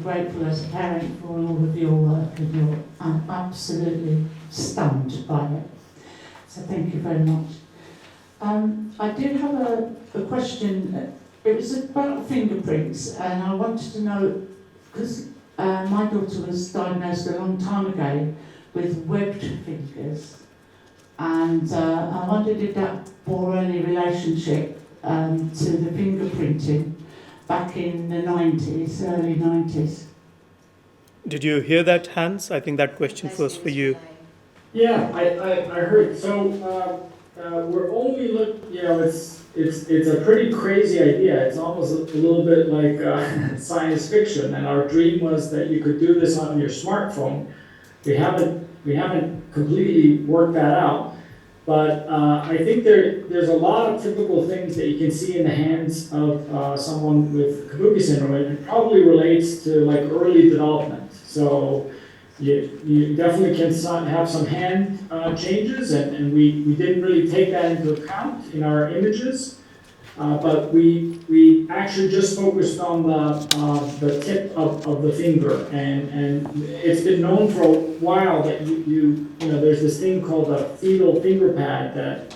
grateful as a parent for all of your work, and I'm absolutely stunned by it. So thank you very much. I did have a question. It was about fingerprints, and I wanted to know, because my daughter was diagnosed a long time ago with webbed fingers, and I wondered if that bore any relationship to the fingerprinting back in the 90s, early 90s. Did you hear that, Hans? I think that question was for you. Yeah, I heard. So we're only it's a pretty crazy idea. It's almost a little bit like science fiction. And our dream was that you could do this on your smartphone. We haven't completely worked that out. But I think there's a lot of typical things that you can see in the hands of someone with Kabuki syndrome. It probably relates to like early development. So you definitely can have some hand changes, and we didn't really take that into account in our images. But we actually just focused on the tip of the finger, and it's been known for a while that you know there's this thing called a fetal finger pad that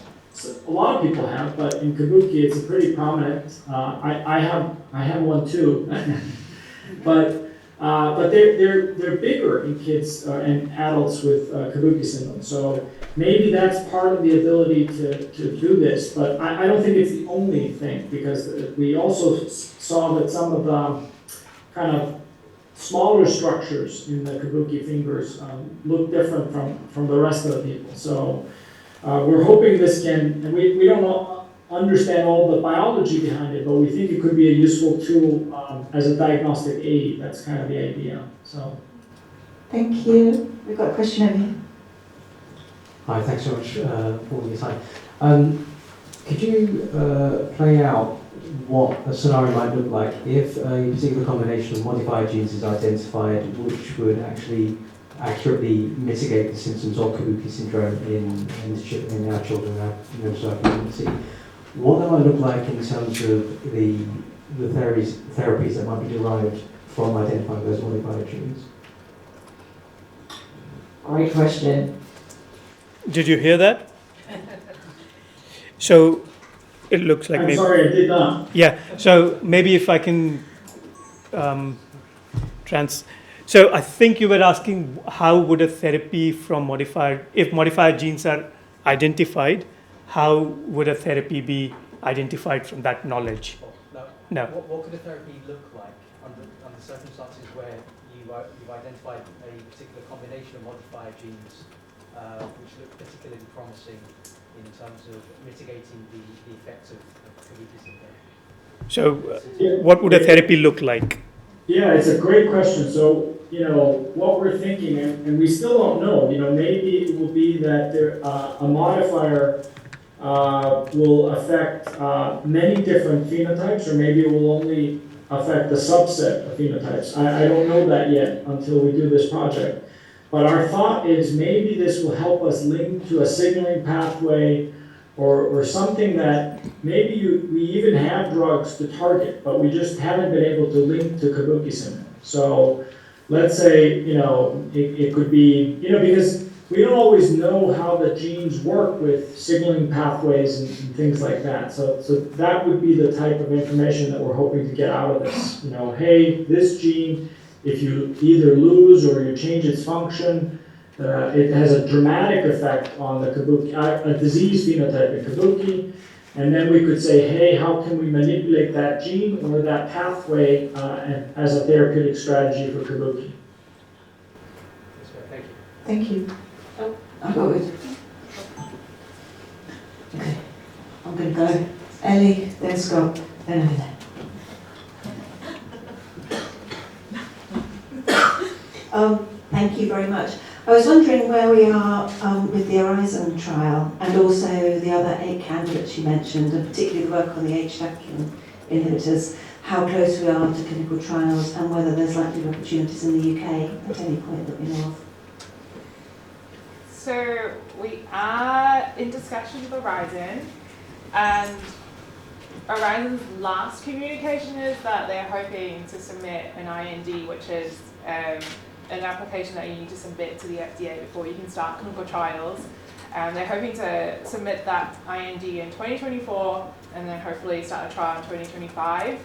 a lot of people have, but in Kabuki it's a pretty prominent. I have one too, but they're bigger in kids and adults with Kabuki syndrome. So maybe that's part of the ability to do this, but I don't think it's the only thing, because we also saw that some of the kind of smaller structures in the Kabuki fingers look different from the rest of the people. So we're hoping this can, and we don't understand all the biology behind it, but we think it could be a useful tool as a diagnostic aid. That's kind of the idea. So, thank you. We've got a question over here. Hi, thanks so much for your time. Could you play out what a scenario might look like if a particular combination of modified genes is identified, which would actually accurately mitigate the symptoms of Kabuki syndrome in our children, our neurosurgery community? What that might look like in terms of the therapies that might be derived from identifying those modified genes? Great question. Did you hear that? So it looks like I'm sorry, I did not. Yeah, so maybe if I can So I think you were asking how would a therapy from if modified genes are identified, how would a therapy be identified from that knowledge? No. What could a therapy look like under circumstances where you've identified a particular combination of modified genes which look particularly promising in terms of mitigating the effects of Kabuki syndrome? So what would a therapy look like? Yeah, it's a great question. So, what we're thinking, and we still don't know, maybe it will be that a modifier will affect many different phenotypes, or maybe it will only affect a subset of phenotypes. I don't know that yet until we do this project. But our thought is maybe this will help us link to a signaling pathway or something that maybe we even have drugs to target, but we just haven't been able to link to Kabuki syndrome. So let's say, it could be, because we don't always know how the genes work with signaling pathways and things like that. So that would be the type of information that we're hoping to get out of this. Hey, this gene, if you either lose or you change its function, it has a dramatic effect on the Kabuki, a disease phenotype in Kabuki. And then we could say, hey, how can we manipulate that gene or that pathway as a therapeutic strategy for Kabuki? Thank you. Thank you. Oh, I got it. Okay, I'm going to go. Ellie, then Scott, then over there. Thank you very much. I was wondering where we are with the Horizon trial and also the other 8 candidates you mentioned, and particularly the work on the HDAC inhibitors, how close we are to clinical trials and whether there's likely opportunities in the UK at any point that we know of. So we are in discussion with Horizon, and Horizon's last communication is that they're hoping to submit an IND, which is an application that you need to submit to the FDA before you can start clinical trials. They're hoping to submit that IND in 2024 and then hopefully start a trial in 2025.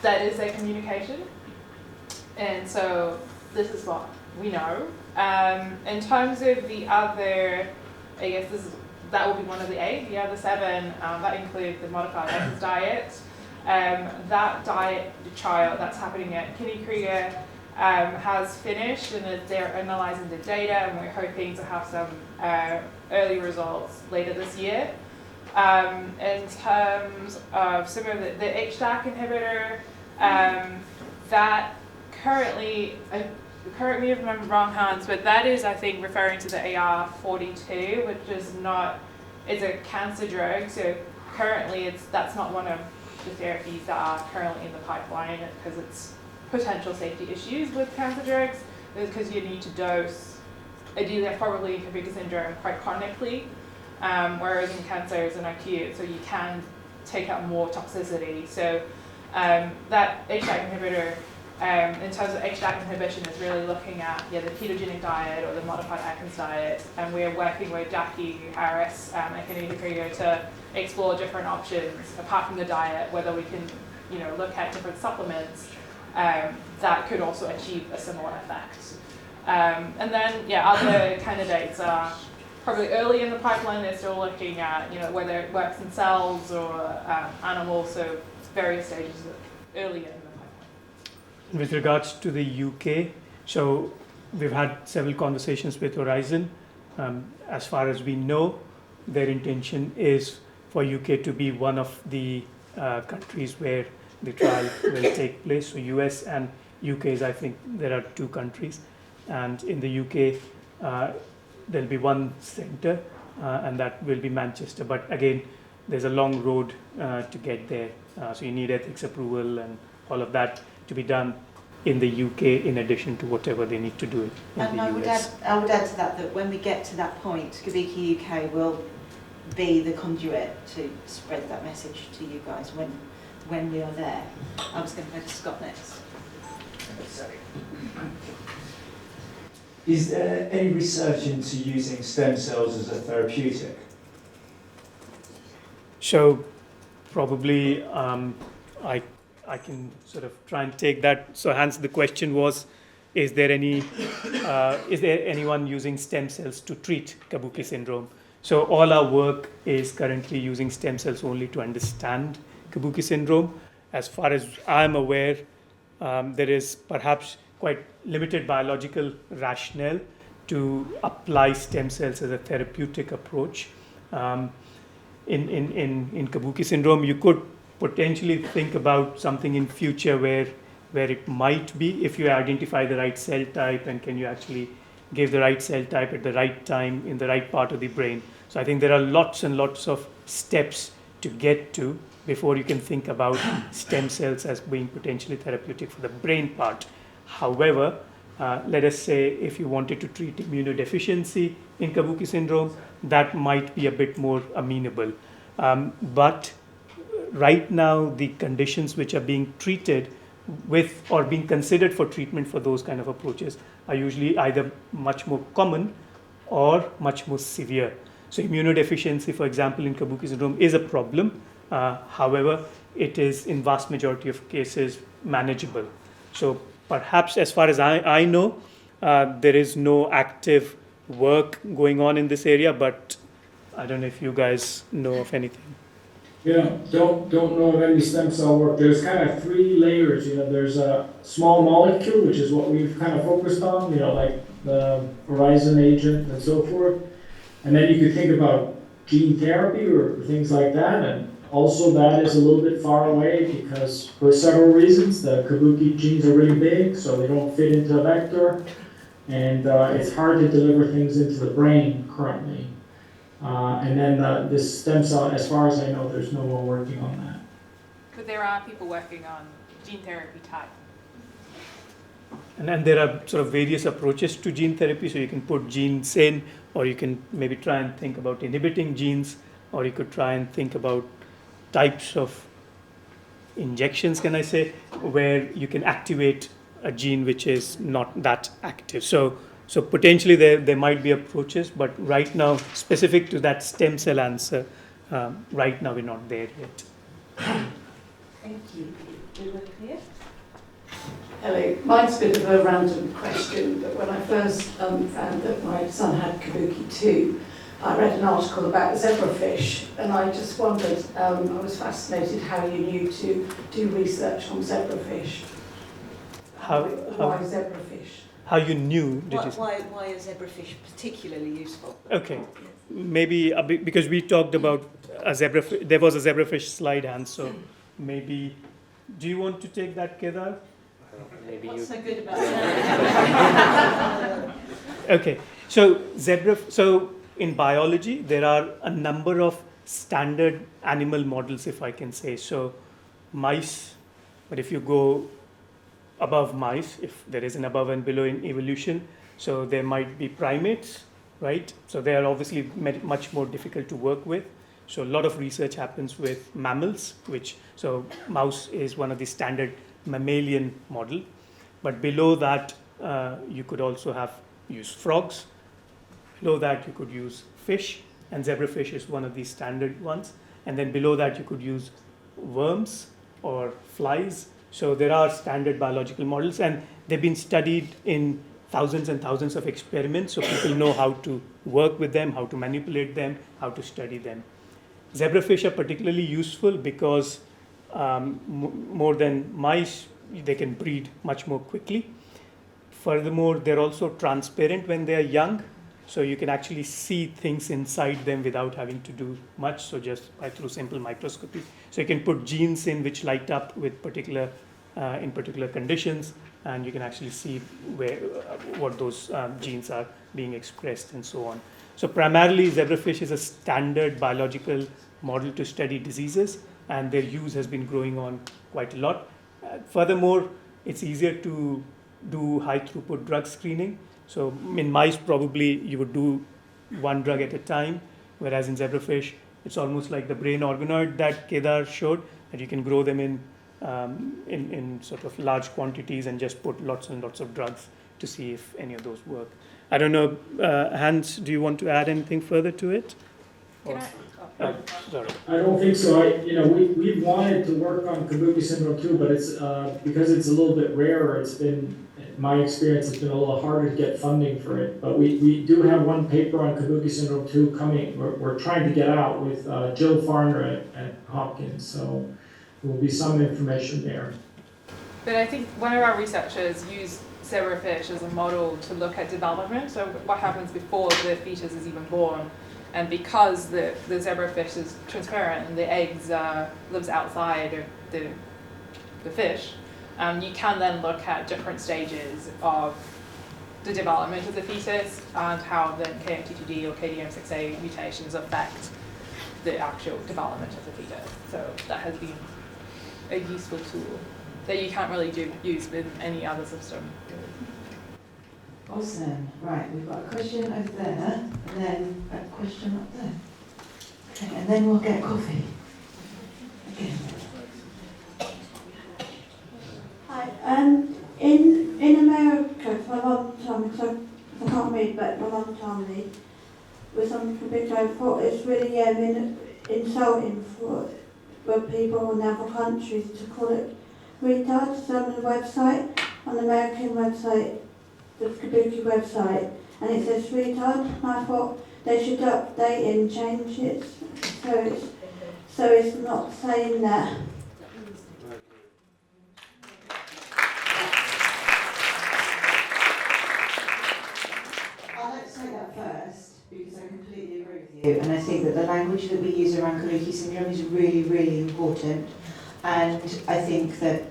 That is their communication. And so this is what we know. In terms of the other, I guess that will be one of the 8. The other 7, that include the modified essence diet. That diet trial that's happening at Kinney Krieger has finished, and they're analysing the data, and we're hoping to have some early results later this year. In terms of some of the HDAC inhibitor, that currently, correct me if I'm wrong, Hans, but that is, I think, referring to the AR42, which is not, it's a cancer drug, so currently that's not one of the therapies that are currently in the pipeline because it's potential safety issues with cancer drugs, because you need to dose, ideally probably in Kabuki syndrome, quite chronically, whereas in cancer it's an acute, so you can take out more toxicity. So that HDAC inhibitor, in terms of HDAC inhibition, is really looking at the ketogenic diet or the modified Atkins diet, and we're working with Jackie Harris at Kinney Krieger to explore different options apart from the diet, whether we can look at different supplements that could also achieve a similar effect. And then other candidates are probably early in the pipeline. They're still looking at whether it works in cells or animals, so various stages earlier in the pipeline. With regards to the UK, so we've had several conversations with Horizon. As far as we know, their intention is for UK to be one of the countries where the trial will take place. So US and UK is, I think, there are 2 countries. And in the UK, there'll be one center, and that will be Manchester. But again, there's a long road to get there. So you need ethics approval and all of that to be done in the UK in addition to whatever they need to do in and the US. I would add to that when we get to that point, Kabuki UK will be the conduit to spread that message to you guys when we are there. I was going to go to Scott next. Sorry. Is there any research into using stem cells as a therapeutic? So probably I can sort of try and take that. So hence the question was, is there anyone using stem cells to treat Kabuki syndrome? So all our work is currently using stem cells only to understand Kabuki syndrome. As far as I'm aware, there is perhaps quite limited biological rationale to apply stem cells as a therapeutic approach. In Kabuki syndrome, you could potentially think about something in future where it might be, if you identify the right cell type and can you actually give the right cell type at the right time in the right part of the brain. So I think there are lots and lots of steps to get to before you can think about stem cells as being potentially therapeutic for the brain part. However, let us say if you wanted to treat immunodeficiency in Kabuki syndrome, that might be a bit more amenable. But right now, the conditions which are being treated with or being considered for treatment for those kind of approaches are usually either much more common or much more severe. So immunodeficiency, for example, in Kabuki syndrome is a problem. However, it is in vast majority of cases manageable. So perhaps as far as I know, there is no active work going on in this area, but I don't know if you guys know of anything. Yeah, don't know of any stem cell work. There's kind of 3 layers. There's a small molecule, which is what we've kind of focused on. Like the Horizon agent and so forth. And then you could think about gene therapy or things like that. And also that is a little bit far away because for several reasons, the Kabuki genes are really big, so they don't fit into a vector. And it's hard to deliver things into the brain currently. And then this stem cell, as far as I know, there's no one working on that. But there are people working on gene therapy type. And then there are sort of various approaches to gene therapy. So you can put genes in, or you can maybe try and think about inhibiting genes, or you could try and think about types of injections, can I say, where you can activate a gene which is not that active. So potentially there might be approaches, but right now, specific to that stem cell answer, right now we're not there yet. Thank you. We were clear? Hello, mine's a bit of a random question, but when I first found that my son had Kabuki 2, I read an article about zebrafish, and I just wondered, I was fascinated how you knew to do research on zebrafish. Why zebrafish? How you knew? Did you say? Why are zebrafish particularly useful? Okay, maybe a bit, because we talked about a zebrafish. There was a zebrafish slide, and so maybe. Do you want to take that, Kedar? Maybe What's you. so good about that? Okay, so So in biology, there are a number of standard animal models, if I can say. So mice, but if you go above mice, if there is an above and below in evolution, so there might be primates, right? So they are obviously much more difficult to work with. So a lot of research happens with mammals, so mouse is one of the standard mammalian model. But below that, you could also use frogs. Below that, you could use fish, and zebrafish is one of the standard ones. And then below that, you could use worms or flies. So there are standard biological models, and they've been studied in thousands and thousands of experiments, so people know how to work with them, how to manipulate them, how to study them. Zebrafish are particularly useful because more than mice, they can breed much more quickly. Furthermore, they're also transparent when they're young, so you can actually see things inside them without having to do much, so just through simple microscopy. So you can put genes in which light up with in particular conditions, and you can actually see what those genes are being expressed and so on. So primarily, zebrafish is a standard biological model to study diseases, and their use has been growing on quite a lot. Furthermore, it's easier to do high throughput drug screening. So in mice, probably you would do one drug at a time, whereas in zebrafish, it's almost like the brain organoid that Kedar showed, that you can grow them in sort of large quantities and just put lots and lots of drugs to see if any of those work. I don't know, Hans, do you want to add anything further to it? Sorry. I don't think so. We've wanted to work on Kabuki syndrome too, but it's because it's a little bit rarer. It's been, in my experience, it's been a little harder to get funding for it. But we do have one paper on Kabuki syndrome 2 coming. We're trying to get out with Jill Farner at Hopkins. So there will be some information there. But I think one of our researchers used zebrafish as a model to look at development. So what happens before the fetus is even born. And because the zebrafish is transparent and the eggs lives outside of the fish, you can then look at different stages of the development of the fetus and how the KMT2D or KDM6A mutations affect the actual development of the fetus. So that has been a useful tool that you can't really use with any other system. Awesome. Right, we've got a question over there, and then a question up there. Okay, and then we'll get coffee. Again. Hi. In America, for a long time, because I can't read, but my mum told me, with some conviction, I thought it's really insulting for people in other countries to call it retards. So on the website, on the American website, the Kabuki website, and it says retard, and I thought they should update and change it so it's not saying that. I'd like to say that first, because I completely agree with you, and I think that the language that we use around Kabuki syndrome is really, really important, and I think that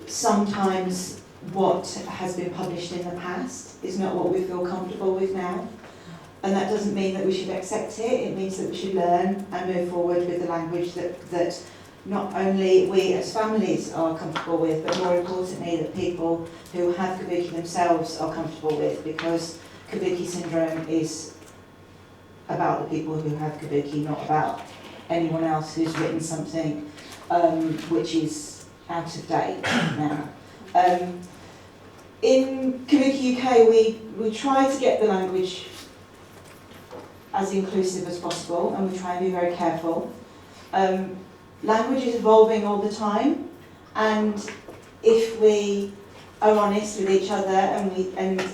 sometimes what has been published in the past is not what we feel comfortable with now. And that doesn't mean that we should accept it, it means that we should learn and move forward with the language that not only we as families are comfortable with, but more importantly that people who have Kabuki themselves are comfortable with, because Kabuki syndrome is about the people who have Kabuki, not about anyone else who's written something which is out of date now. In Kabuki UK, we try to get the language as inclusive as possible, and we try and be very careful. Language is evolving all the time, and if we are honest with each other and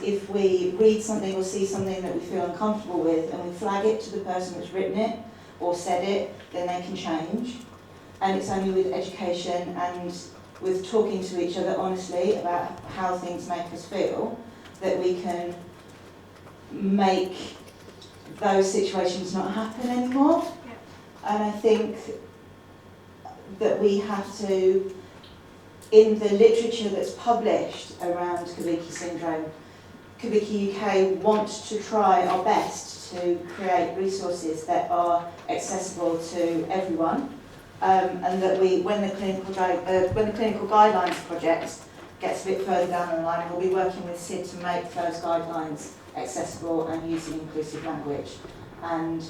if we read something or see something that we feel uncomfortable with and we flag it to the person that's written it or said it, then they can change. And it's only with education and with talking to each other honestly about how things make us feel that we can make those situations not happen anymore. Yeah. And I think that we have to, in the literature that's published around Kabuki syndrome, Kabuki UK want to try our best to create resources that are accessible to everyone, and that when the clinical guidelines project gets a bit further down the line, we'll be working with Sid to make those guidelines accessible and using inclusive language. And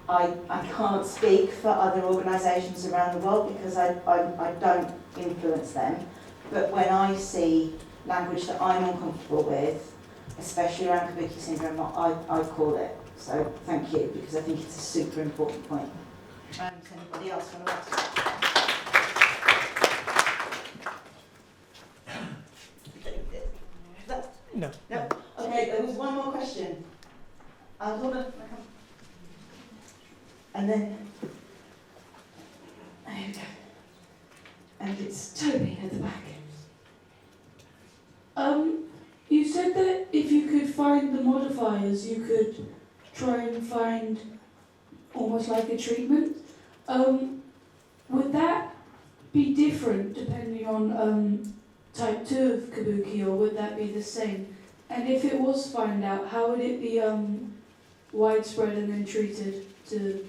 I can't speak for other organisations around the world because I don't influence them, but when I see language that I'm uncomfortable with, especially around Kabuki syndrome, I call it. So thank you, because I think it's a super important point. Anybody else want to ask? No. No. Okay, there was one more question. Hold on. And then, there we go. And it's Toby at the back. You said that if you could find the modifiers, you could try and find almost like a treatment. Would that be different depending on type 2 of Kabuki, or would that be the same? And if it was found out, how would it be widespread and then treated to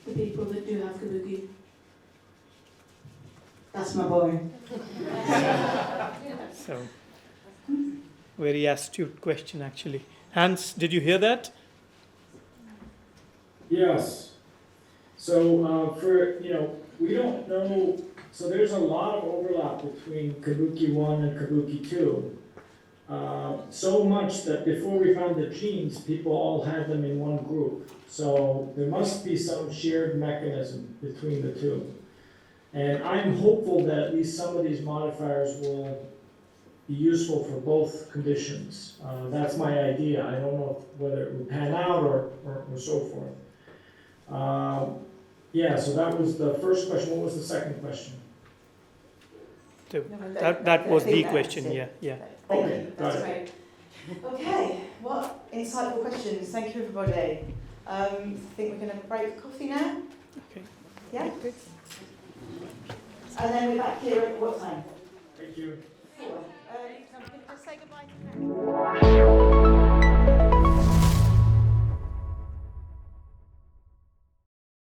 the people that do have Kabuki? That's my boy. So, very astute question, actually. Hans, did you hear that? Yes. So we don't know. So there's a lot of overlap between Kabuki 1 and Kabuki 2. So much that before we found the genes, people all had them in one group. So there must be some shared mechanism between the two. And I'm hopeful that at least some of these modifiers will be useful for both conditions. That's my idea. I don't know whether it will pan out or so forth. So that was the first question. What was the second question? That was the question, yeah. Okay, got it. Great. Okay, what insightful questions. Thank you, everybody. I think we're going to break for coffee now. Okay. Yeah? And then we're back here at what time? Thank you. Just say goodbye to